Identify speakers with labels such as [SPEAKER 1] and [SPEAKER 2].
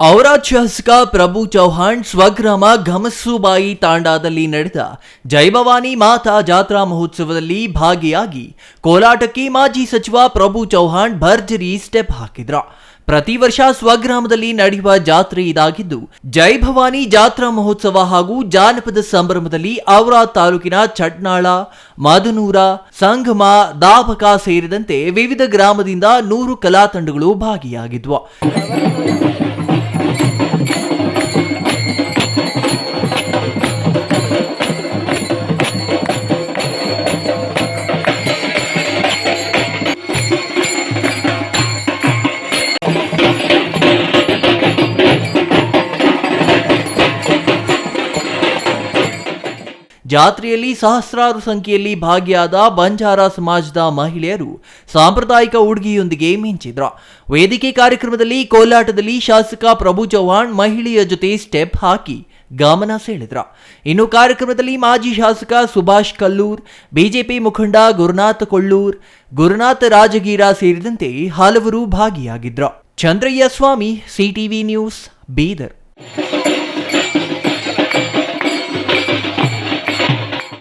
[SPEAKER 1] ಔರಾದ್ ಶಾಸಕ ಪ್ರಭು ಚೌಹಾಣ್ ಸ್ವಗ್ರಾಮ ಘಮಸುಬಾಯಿ ತಾಂಡಾದಲ್ಲಿ ನಡೆದ ಜೈಭವಾನಿ ಮಾತಾ ಜಾತ್ರಾ ಮಹೋತ್ಸವದಲ್ಲಿ ಭಾಗಿಯಾಗಿ ಕೋಲಾಟಕ್ಕೆ ಮಾಜಿ ಸಚಿವ ಪ್ರಭು ಚೌಹಾಣ್ ಭರ್ಜರಿ ಸ್ಟೆಪ್ ಹಾಕಿದ್ರ. ಪ್ರತಿ ವರ್ಷ ಸ್ವಗ್ರಾಮದಲ್ಲಿ ನಡೆಯುವ ಜಾತ್ರೆ ಇದಾಗಿದ್ದು, ಜೈಭವಾನಿ ಜಾತ್ರಾ ಮಹೋತ್ಸವ ಹಾಗೂ ಜಾನಪದ ಸಂಭ್ರಮದಲ್ಲಿ ಔರಾದ್ ತಾಲೂಕಿನ ಚಟ್ನಾಳ, ಮದನೂರ, ಸಂಗಮ, ದಾಬಕ ಸೇರಿದಂತೆ ವಿವಿಧ ಗ್ರಾಮದಿಂದ 100 ಕಲಾ ತಂಡಗಳು ಭಾಗಿಯಾಗಿದ್ವು. ಜಾತ್ರೆಯಲ್ಲಿ ಸಹಸ್ರಾರು ಸಂಖ್ಯೆಯಲ್ಲಿ ಭಾಗಿಯಾದ ಬಂಜಾರ ಸಮಾಜದ ಮಹಿಳೆಯರು ಸಾಂಪ್ರದಾಯಿಕ ಉಡುಗೆಯೊಂದಿಗೆ ಮಿಂಚಿದ್ರು. ವೇದಿಕೆ ಕಾರ್ಯಕ್ರಮದಲ್ಲಿ ಕೋಲಾಟದಲ್ಲಿ ಶಾಸಕ ಪ್ರಭು ಚೌಹಾಣ್ ಮಹಿಳೆಯ ಜೊತೆ ಸ್ಟೆಪ್ ಹಾಕಿ ಗಮನ ಸೆಳೆದ್ರು. ಇನ್ನು ಕಾರ್ಯಕ್ರಮದಲ್ಲಿ ಮಾಜಿ ಶಾಸಕ ಸುಭಾಷ್ ಕಲ್ಲೂರ್, ಬಿಜೆಪಿ ಮುಖಂಡ ಗುರುನಾಥ್ ಕೊಳ್ಳೂರ್, ಗುರುನಾಥ್ ರಾಜಗೀರ ಸೇರಿದಂತೆ ಹಲವರು ಭಾಗಿಯಾಗಿದ್ರು. ಚಂದ್ರಯ್ಯ ಸ್ವಾಮಿ, ಸಿಟಿವಿ ನ್ಯೂಸ್, ಬೀದರ್.